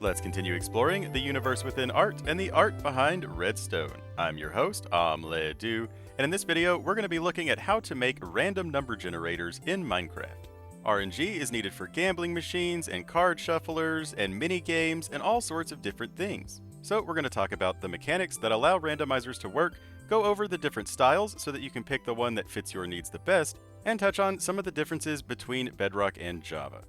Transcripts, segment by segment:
Let's continue exploring the universe within art and the art behind Redstone. I'm your host, OmLedu, and in this video, we're going to be looking at how to make random number generators in Minecraft. RNG is needed for gambling machines and card shufflers and mini games and all sorts of different things. So we're going to talk about the mechanics that allow randomizers to work, go over the different styles so that you can pick the one that fits your needs the best, and touch on some of the differences between Bedrock and Java.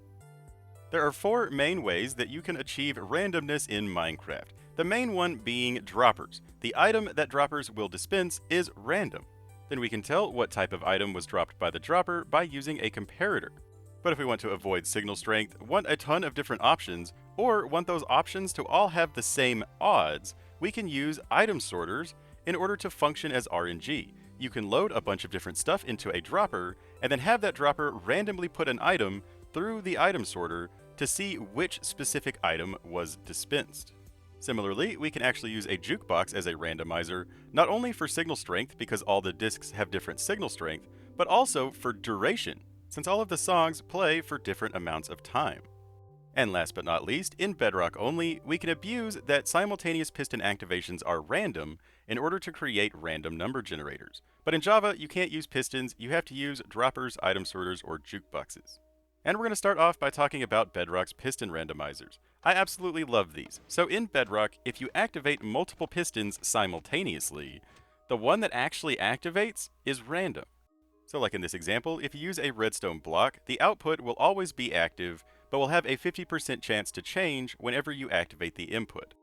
There are four main ways that you can achieve randomness in Minecraft. The main one being droppers. The item that droppers will dispense is random. Then we can tell what type of item was dropped by the dropper by using a comparator. But if we want to avoid signal strength, want a ton of different options, or want those options to all have the same odds, we can use item sorters in order to function as RNG. You can load a bunch of different stuff into a dropper, and then have that dropper randomly put an item through the item sorter to see which specific item was dispensed. Similarly, we can actually use a jukebox as a randomizer, not only for signal strength because all the discs have different signal strength, but also for duration, since all of the songs play for different amounts of time. And last but not least, in Bedrock only, we can abuse that simultaneous piston activations are random in order to create random number generators. But in Java, you can't use pistons, you have to use droppers, item sorters, or jukeboxes. And we're going to start off by talking about Bedrock's piston randomizers. I absolutely love these. So in Bedrock, if you activate multiple pistons simultaneously, the one that actually activates is random. So like in this example, if you use a redstone block, the output will always be active, but will have a 50% chance to change whenever you activate the input.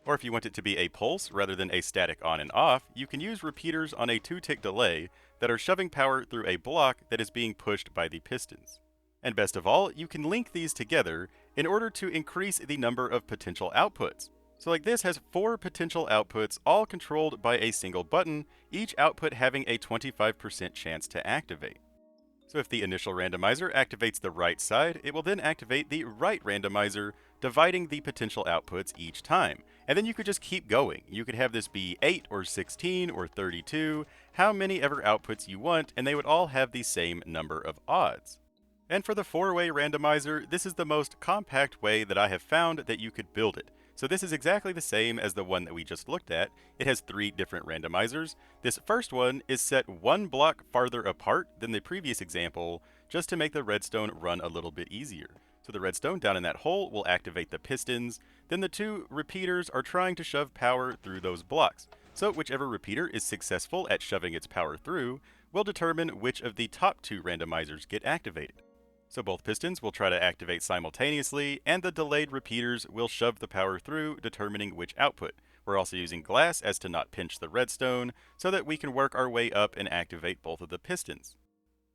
Or if you want it to be a pulse rather than a static on and off, you can use repeaters on a 2-tick delay that are shoving power through a block that is being pushed by the pistons. And best of all, you can link these together in order to increase the number of potential outputs. So like this has 4 potential outputs, all controlled by a single button, each output having a 25% chance to activate. So if the initial randomizer activates the right side, it will then activate the right randomizer, dividing the potential outputs each time. And then you could just keep going. You could have this be 8 or 16 or 32, how many ever outputs you want, and they would all have the same number of odds. And for the 4-way randomizer, this is the most compact way that I have found that you could build it. So this is exactly the same as the one that we just looked at. It has 3 different randomizers. This first one is set 1 block farther apart than the previous example, just to make the redstone run a little bit easier. So the redstone down in that hole will activate the pistons, then the 2 repeaters are trying to shove power through those blocks. So whichever repeater is successful at shoving its power through will determine which of the top 2 randomizers get activated. So both pistons will try to activate simultaneously, and the delayed repeaters will shove the power through, determining which output. We're also using glass as to not pinch the redstone, so that we can work our way up and activate both of the pistons.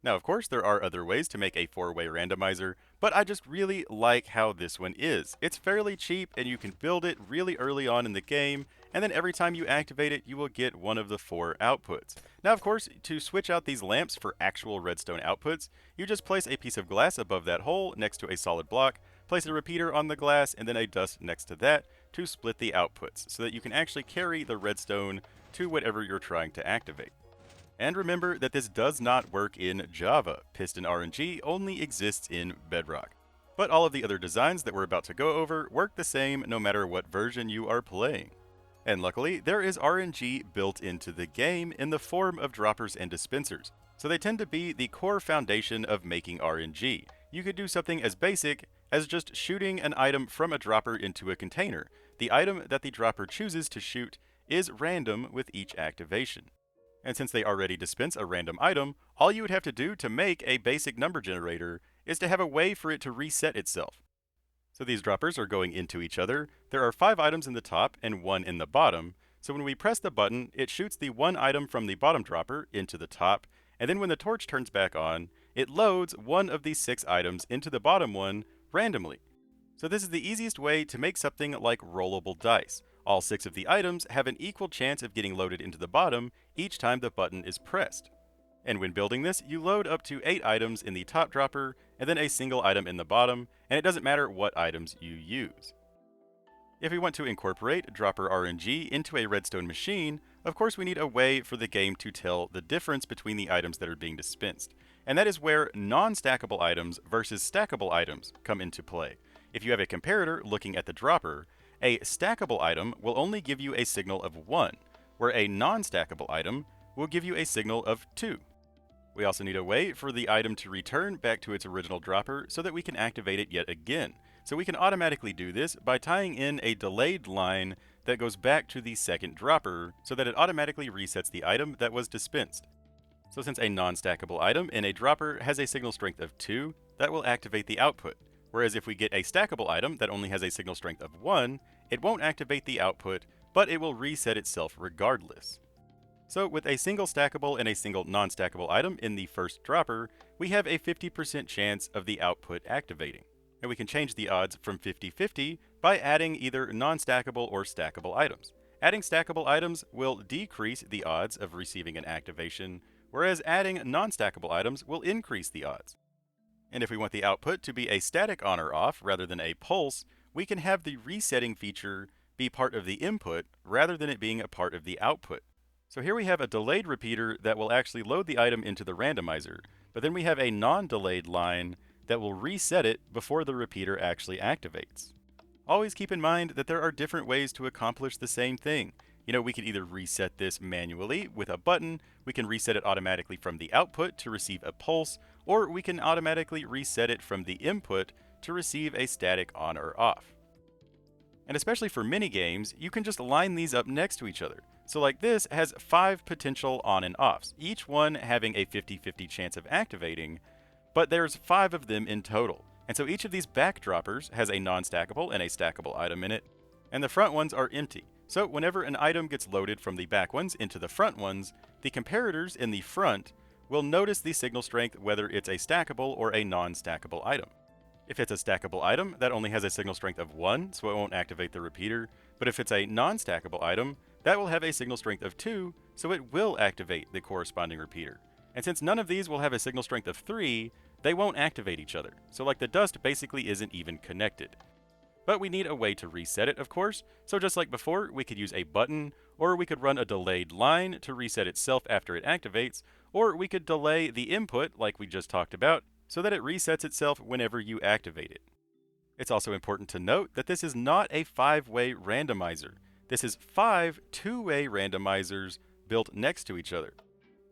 Now of course there are other ways to make a 4-way randomizer, but I just really like how this one is. It's fairly cheap and you can build it really early on in the game, and then every time you activate it you will get one of the 4 outputs. Now of course, to switch out these lamps for actual redstone outputs, you just place a piece of glass above that hole next to a solid block, place a repeater on the glass and then a dust next to that to split the outputs, so that you can actually carry the redstone to whatever you're trying to activate. And remember that this does not work in Java. Piston RNG only exists in Bedrock. But all of the other designs that we're about to go over work the same no matter what version you are playing. And luckily, there is RNG built into the game in the form of droppers and dispensers. So they tend to be the core foundation of making RNG. You could do something as basic as just shooting an item from a dropper into a container. The item that the dropper chooses to shoot is random with each activation. And since they already dispense a random item, all you would have to do to make a basic number generator is to have a way for it to reset itself. So these droppers are going into each other. There are 5 items in the top and 1 in the bottom. So when we press the button, it shoots the 1 item from the bottom dropper into the top. And then when the torch turns back on, it loads one of these 6 items into the bottom one randomly. So this is the easiest way to make something like rollable dice. All 6 of the items have an equal chance of getting loaded into the bottom each time the button is pressed. And when building this, you load up to 8 items in the top dropper and then a single item in the bottom, and it doesn't matter what items you use. If we want to incorporate dropper RNG into a redstone machine, of course we need a way for the game to tell the difference between the items that are being dispensed. And that is where non-stackable items versus stackable items come into play. If you have a comparator looking at the dropper, a stackable item will only give you a signal of 1, where a non-stackable item will give you a signal of 2. We also need a way for the item to return back to its original dropper so that we can activate it yet again. So we can automatically do this by tying in a delayed line that goes back to the second dropper so that it automatically resets the item that was dispensed. So since a non-stackable item in a dropper has a signal strength of 2, that will activate the output. Whereas if we get a stackable item that only has a signal strength of 1, it won't activate the output, but it will reset itself regardless. So with a single stackable and a single non-stackable item in the first dropper, we have a 50% chance of the output activating. And we can change the odds from 50-50 by adding either non-stackable or stackable items. Adding stackable items will decrease the odds of receiving an activation, whereas adding non-stackable items will increase the odds. And if we want the output to be a static on or off rather than a pulse, we can have the resetting feature be part of the input rather than it being a part of the output. So here we have a delayed repeater that will actually load the item into the randomizer, but then we have a non-delayed line that will reset it before the repeater actually activates. Always keep in mind that there are different ways to accomplish the same thing. We can either reset this manually with a button, we can reset it automatically from the output to receive a pulse, or we can automatically reset it from the input to receive a static on or off. And especially for mini games, you can just line these up next to each other. So like this has 5 potential on and offs, each one having a 50-50 chance of activating, but there's 5 of them in total. And so each of these backdroppers has a non-stackable and a stackable item in it, and the front ones are empty. So whenever an item gets loaded from the back ones into the front ones, the comparators in the front will notice the signal strength whether it's a stackable or a non-stackable item. If it's a stackable item, that only has a signal strength of 1, so it won't activate the repeater, but if it's a non-stackable item, that will have a signal strength of 2, so it will activate the corresponding repeater. And since none of these will have a signal strength of 3, they won't activate each other, so like the dust basically isn't even connected. But we need a way to reset it, of course, so just like before, we could use a button, or we could run a delayed line to reset itself after it activates, or we could delay the input, like we just talked about, so that it resets itself whenever you activate it. It's also important to note that this is not a 5-way randomizer. This is 5 2-way randomizers built next to each other.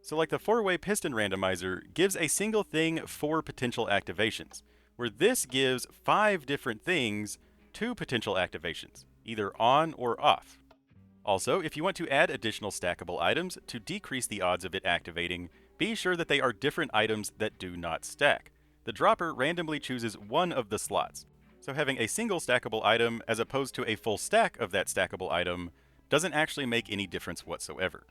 So like the 4-way piston randomizer gives a single thing 4 potential activations, where this gives 5 different things 2 potential activations, either on or off. Also, if you want to add additional stackable items to decrease the odds of it activating, be sure that they are different items that do not stack. The dropper randomly chooses one of the slots, so having a single stackable item as opposed to a full stack of that stackable item doesn't actually make any difference whatsoever.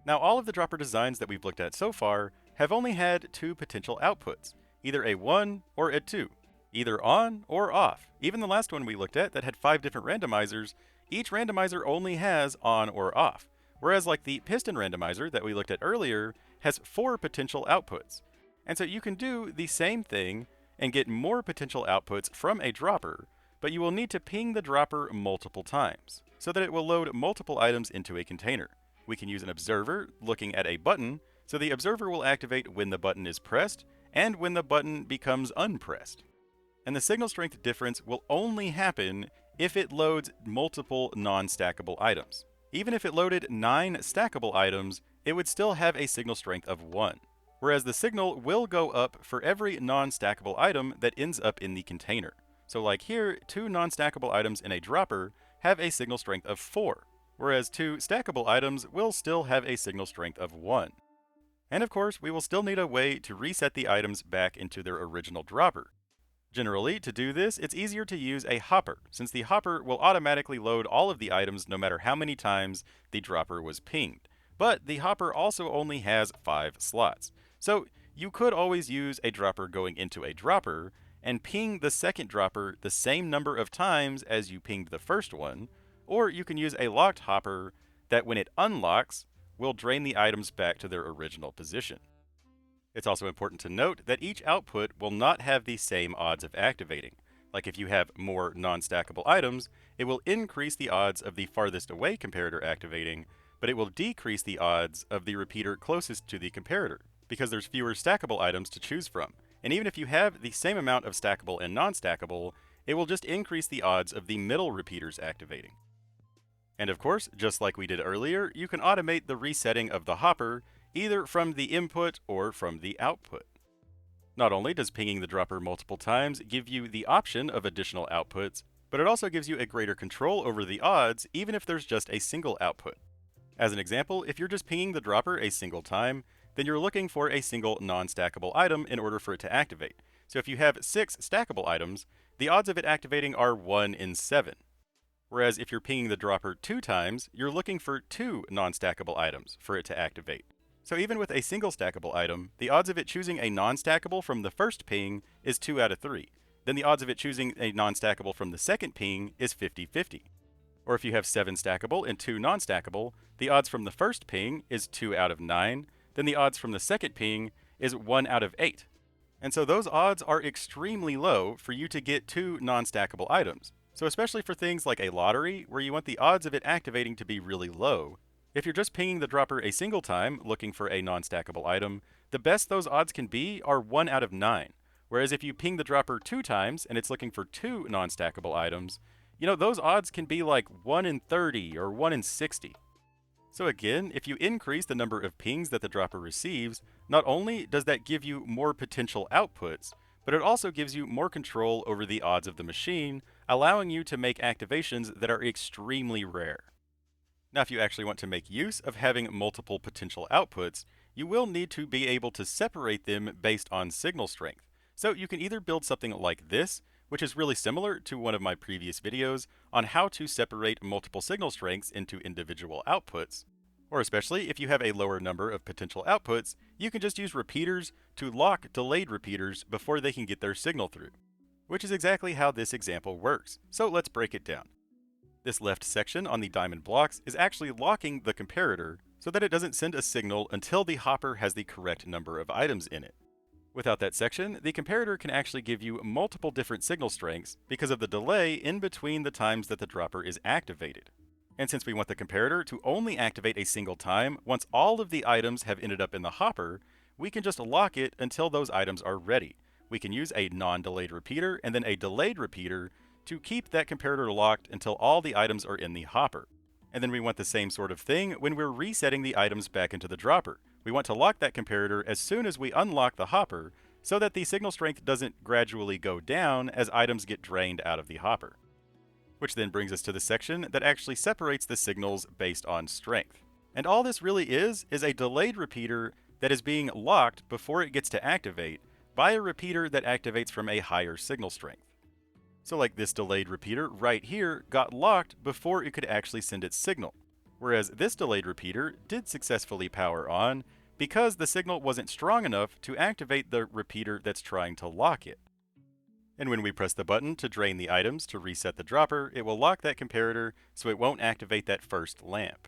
Now, all of the dropper designs that we've looked at so far have only had 2 potential outputs, either a 1 or a 2, either on or off. Even the last one we looked at that had 5 different randomizers, each randomizer only has on or off, whereas like the piston randomizer that we looked at earlier has 4 potential outputs. And so you can do the same thing and get more potential outputs from a dropper, but you will need to ping the dropper multiple times so that it will load multiple items into a container. We can use an observer looking at a button, so the observer will activate when the button is pressed and when the button becomes unpressed. And the signal strength difference will only happen if it loads multiple non-stackable items. Even if it loaded 9 stackable items, it would still have a signal strength of 1. Whereas the signal will go up for every non-stackable item that ends up in the container. So like here, 2 non-stackable items in a dropper have a signal strength of 4, whereas 2 stackable items will still have a signal strength of 1. And of course, we will still need a way to reset the items back into their original dropper. Generally, to do this, it's easier to use a hopper, since the hopper will automatically load all of the items no matter how many times the dropper was pinged. But the hopper also only has 5 slots. So you could always use a dropper going into a dropper and ping the second dropper the same number of times as you pinged the first one, or you can use a locked hopper that when it unlocks, will drain the items back to their original position. It's also important to note that each output will not have the same odds of activating. Like if you have more non-stackable items, it will increase the odds of the farthest away comparator activating, but it will decrease the odds of the repeater closest to the comparator, because there's fewer stackable items to choose from. And even if you have the same amount of stackable and non-stackable, it will just increase the odds of the middle repeaters activating. And of course, just like we did earlier, you can automate the resetting of the hopper either from the input or from the output. Not only does pinging the dropper multiple times give you the option of additional outputs, but it also gives you a greater control over the odds even if there's just a single output. As an example, if you're just pinging the dropper a single time, then you're looking for a single non-stackable item in order for it to activate. So if you have 6 stackable items, the odds of it activating are 1 in 7. Whereas if you're pinging the dropper 2 times, you're looking for 2 non-stackable items for it to activate. So even with a single stackable item, the odds of it choosing a non-stackable from the first ping is 2 out of 3. Then the odds of it choosing a non-stackable from the second ping is 50-50. Or if you have 7 stackable and 2 non-stackable, the odds from the first ping is 2 out of 9, then the odds from the second ping is 1 out of 8. And so those odds are extremely low for you to get 2 non-stackable items. So especially for things like a lottery, where you want the odds of it activating to be really low, if you're just pinging the dropper a single time looking for a non-stackable item, the best those odds can be are 1 out of 9. Whereas if you ping the dropper 2 times and it's looking for 2 non-stackable items, those odds can be like 1 in 30 or 1 in 60. So again, if you increase the number of pings that the dropper receives, not only does that give you more potential outputs, but it also gives you more control over the odds of the machine, allowing you to make activations that are extremely rare. Now, if you actually want to make use of having multiple potential outputs, you will need to be able to separate them based on signal strength. So you can either build something like this, which is really similar to one of my previous videos on how to separate multiple signal strengths into individual outputs, or especially if you have a lower number of potential outputs, you can just use repeaters to lock delayed repeaters before they can get their signal through, which is exactly how this example works. So let's break it down. This left section on the diamond blocks is actually locking the comparator so that it doesn't send a signal until the hopper has the correct number of items in it. Without that section, the comparator can actually give you multiple different signal strengths because of the delay in between the times that the dropper is activated. And since we want the comparator to only activate a single time once all of the items have ended up in the hopper, we can just lock it until those items are ready. We can use a non-delayed repeater and then a delayed repeater to keep that comparator locked until all the items are in the hopper. And then we want the same sort of thing when we're resetting the items back into the dropper. We want to lock that comparator as soon as we unlock the hopper so that the signal strength doesn't gradually go down as items get drained out of the hopper. Which then brings us to the section that actually separates the signals based on strength. And all this really is a delayed repeater that is being locked before it gets to activate by a repeater that activates from a higher signal strength. So like this delayed repeater right here got locked before it could actually send its signal, whereas this delayed repeater did successfully power on because the signal wasn't strong enough to activate the repeater that's trying to lock it. And when we press the button to drain the items to reset the dropper, it will lock that comparator so it won't activate that first lamp.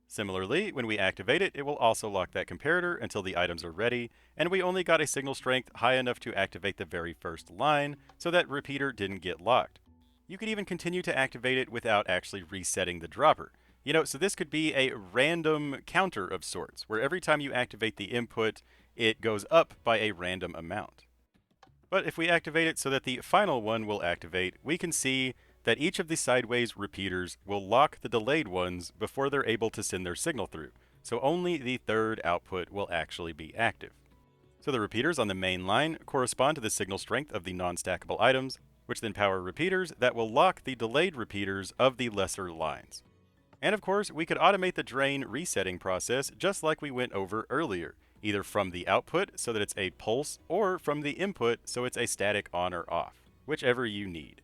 Similarly, when we activate it, it will also lock that comparator until the items are ready, and we only got a signal strength high enough to activate the very first line, so that repeater didn't get locked. You could even continue to activate it without actually resetting the dropper. So this could be a random counter of sorts, where every time you activate the input, it goes up by a random amount. But if we activate it so that the final one will activate, we can see that each of the sideways repeaters will lock the delayed ones before they're able to send their signal through, so only the third output will actually be active. So the repeaters on the main line correspond to the signal strength of the non-stackable items, which then power repeaters that will lock the delayed repeaters of the lesser lines. And of course, we could automate the drain resetting process just like we went over earlier, either from the output so that it's a pulse, or from the input so it's a static on or off, whichever you need.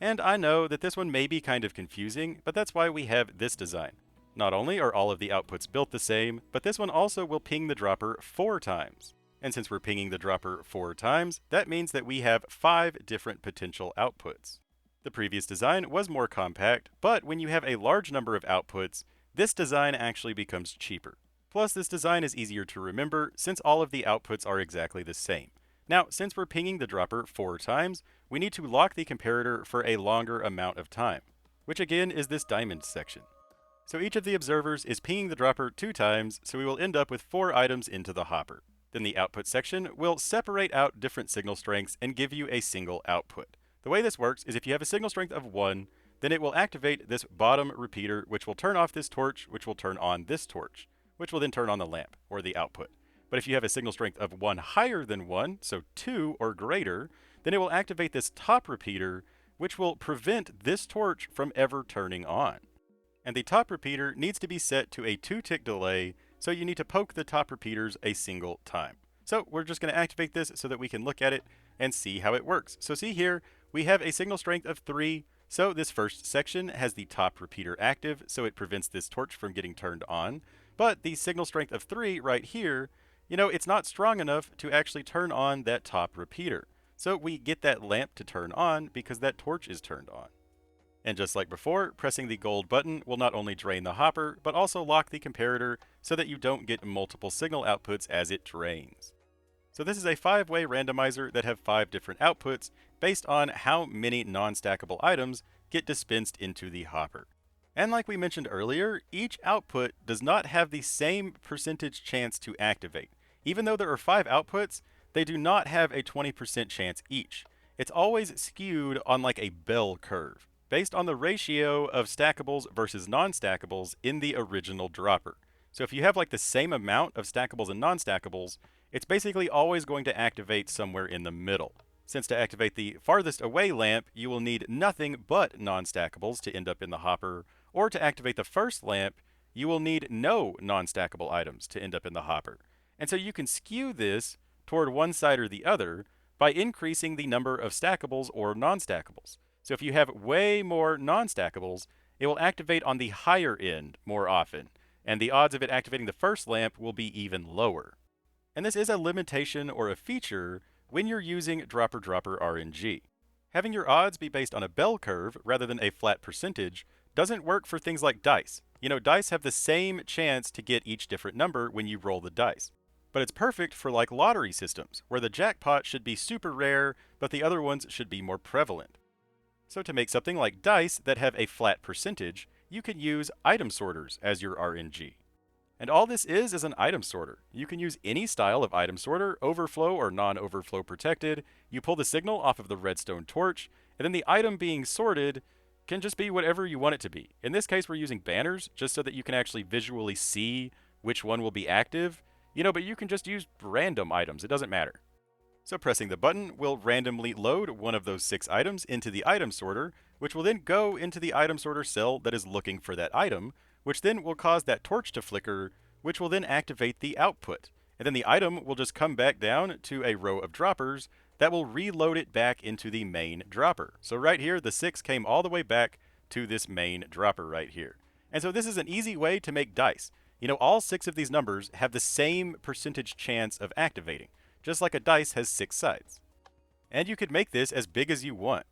And I know that this one may be kind of confusing, but that's why we have this design. Not only are all of the outputs built the same, but this one also will ping the dropper 4 times. And since we're pinging the dropper 4 times, that means that we have 5 different potential outputs. The previous design was more compact, but when you have a large number of outputs, this design actually becomes cheaper. Plus, this design is easier to remember since all of the outputs are exactly the same. Now, since we're pinging the dropper 4 times, we need to lock the comparator for a longer amount of time, which again is this diamond section. So each of the observers is pinging the dropper 2 times, so we will end up with 4 items into the hopper. Then the output section will separate out different signal strengths and give you a single output. The way this works is if you have a signal strength of 1, then it will activate this bottom repeater, which will turn off this torch, which will turn on this torch, which will then turn on the lamp, or the output. But if you have a signal strength of 1 higher than 1, so 2 or greater, then it will activate this top repeater, which will prevent this torch from ever turning on. And the top repeater needs to be set to a 2-tick delay, so you need to poke the top repeaters a single time. So we're just going to activate this so that we can look at it and see how it works. So see here, we have a signal strength of 3, so this first section has the top repeater active, so it prevents this torch from getting turned on. But the signal strength of 3 right here, it's not strong enough to actually turn on that top repeater. So we get that lamp to turn on because that torch is turned on. And just like before, pressing the gold button will not only drain the hopper, but also lock the comparator so that you don't get multiple signal outputs as it drains. So this is a 5-way randomizer that have 5 different outputs based on how many non-stackable items get dispensed into the hopper. And like we mentioned earlier, each output does not have the same percentage chance to activate. Even though there are 5 outputs, they do not have a 20% chance each. It's always skewed on like a bell curve, based on the ratio of stackables versus non-stackables in the original dropper. So if you have like the same amount of stackables and non-stackables, it's basically always going to activate somewhere in the middle. Since to activate the farthest away lamp, you will need nothing but non-stackables to end up in the hopper, or to activate the first lamp, you will need no non-stackable items to end up in the hopper. And so you can skew this toward one side or the other by increasing the number of stackables or non-stackables. So if you have way more non-stackables, it will activate on the higher end more often, and the odds of it activating the first lamp will be even lower. And this is a limitation or a feature when you're using Sorter RNG. Having your odds be based on a bell curve rather than a flat percentage doesn't work for things like dice. Dice have the same chance to get each different number when you roll the dice. But it's perfect for like lottery systems, where the jackpot should be super rare, but the other ones should be more prevalent. So to make something like dice that have a flat percentage, you can use item sorters as your RNG. And all this is an item sorter. You can use any style of item sorter, overflow or non-overflow protected. You pull the signal off of the redstone torch, and then the item being sorted can just be whatever you want it to be. In this case, we're using banners just so that you can actually visually see which one will be active. But you can just use random items. It doesn't matter. So pressing the button will randomly load one of those 6 items into the item sorter, which will then go into the item sorter cell that is looking for that item, which then will cause that torch to flicker, which will then activate the output. And then the item will just come back down to a row of droppers that will reload it back into the main dropper. So right here, the 6 came all the way back to this main dropper right here. And so this is an easy way to make dice. All 6 of these numbers have the same percentage chance of activating, just like a dice has 6 sides. And you could make this as big as you want.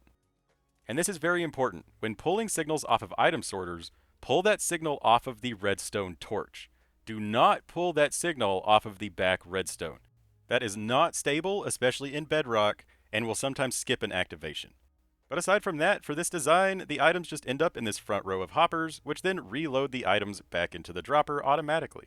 And this is very important. When pulling signals off of item sorters, pull that signal off of the redstone torch. Do not pull that signal off of the back redstone. That is not stable, especially in Bedrock, and will sometimes skip an activation. But aside from that, for this design, the items just end up in this front row of hoppers, which then reload the items back into the dropper automatically.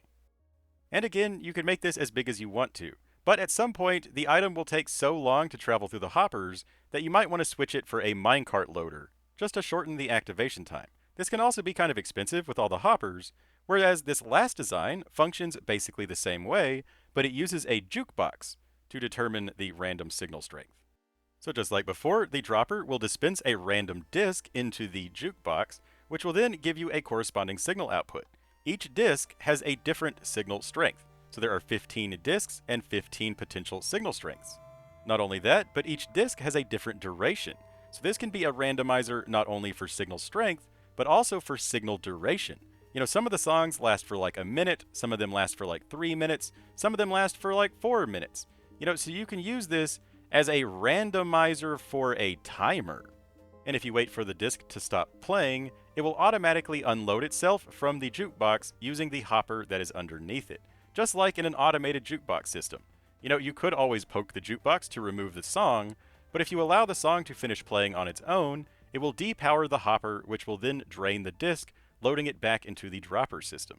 And again, you can make this as big as you want to, but at some point, the item will take so long to travel through the hoppers that you might want to switch it for a minecart loader, just to shorten the activation time. This can also be kind of expensive with all the hoppers, whereas this last design functions basically the same way, but it uses a jukebox to determine the random signal strength. So just like before, the dropper will dispense a random disk into the jukebox, which will then give you a corresponding signal output. Each disk has a different signal strength, so there are 15 disks and 15 potential signal strengths. Not only that, but each disk has a different duration, so this can be a randomizer not only for signal strength, but also for signal duration. Some of the songs last for like a minute, some of them last for like 3 minutes, some of them last for like 4 minutes. So you can use this as a randomizer for a timer. And if you wait for the disc to stop playing, it will automatically unload itself from the jukebox using the hopper that is underneath it, just like in an automated jukebox system. You could always poke the jukebox to remove the song, but if you allow the song to finish playing on its own, it will depower the hopper, which will then drain the disc, loading it back into the dropper system.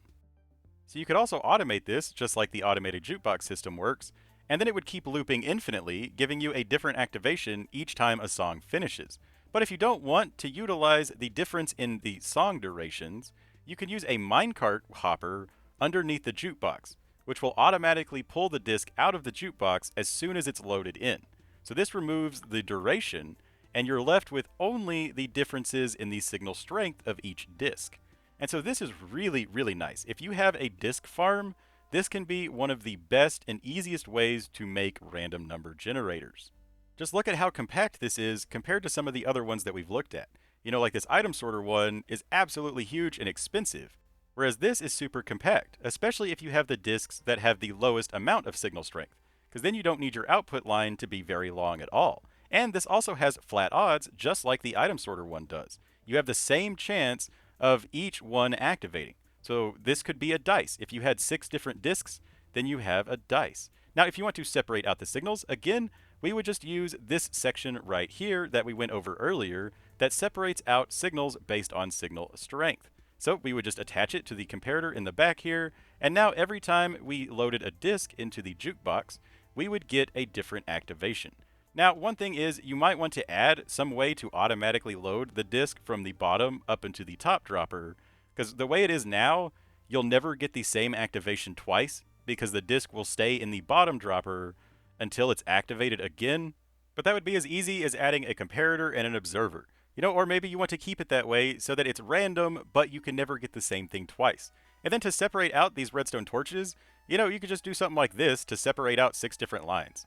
So you could also automate this, just like the automated jukebox system works, and then it would keep looping infinitely, giving you a different activation each time a song finishes. But if you don't want to utilize the difference in the song durations, you can use a minecart hopper underneath the jukebox, which will automatically pull the disc out of the jukebox as soon as it's loaded in. So this removes the duration, and you're left with only the differences in the signal strength of each disc. And so this is really, really nice. If you have a disc farm, this can be one of the best and easiest ways to make random number generators. Just look at how compact this is compared to some of the other ones that we've looked at. You know, like this item sorter one is absolutely huge and expensive, whereas this is super compact, especially if you have the discs that have the lowest amount of signal strength, because then you don't need your output line to be very long at all. And this also has flat odds, just like the item sorter one does. You have the same chance of each one activating. So this could be a dice. If you had 6 different discs, then you have a dice. Now, if you want to separate out the signals, again, we would just use this section right here that we went over earlier that separates out signals based on signal strength. So we would just attach it to the comparator in the back here, and now every time we loaded a disc into the jukebox, we would get a different activation. Now, one thing is you might want to add some way to automatically load the disc from the bottom up into the top dropper, because the way it is now, you'll never get the same activation twice because the disc will stay in the bottom dropper until it's activated again. But that would be as easy as adding a comparator and an observer. You know, or maybe you want to keep it that way so that it's random, but you can never get the same thing twice. And then to separate out these redstone torches, you know, you could just do something like this to separate out 6 different lines.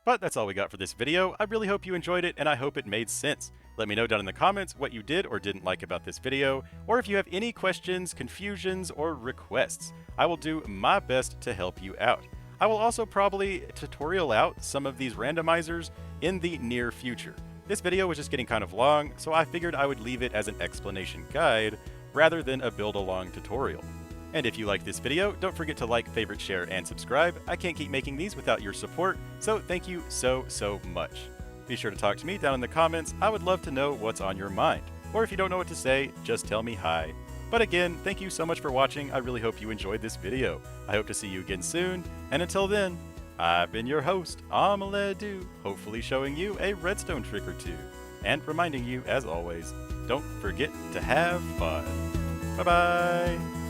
But that's all we got for this video. I really hope you enjoyed it, and I hope it made sense. Let me know down in the comments what you did or didn't like about this video, or if you have any questions, confusions, or requests. I will do my best to help you out. I will also probably tutorial out some of these randomizers in the near future. This video was just getting kind of long, so I figured I would leave it as an explanation guide rather than a build-along tutorial. And if you like this video, don't forget to like, favorite, share, and subscribe. I can't keep making these without your support, so thank you so much. Be sure to talk to me down in the comments. I would love to know what's on your mind. Or if you don't know what to say, just tell me hi. But again, thank you so much for watching. I really hope you enjoyed this video. I hope to see you again soon, and until then, I've been your host, OmLedu, hopefully showing you a redstone trick or two, and reminding you, as always, don't forget to have fun. Bye-bye!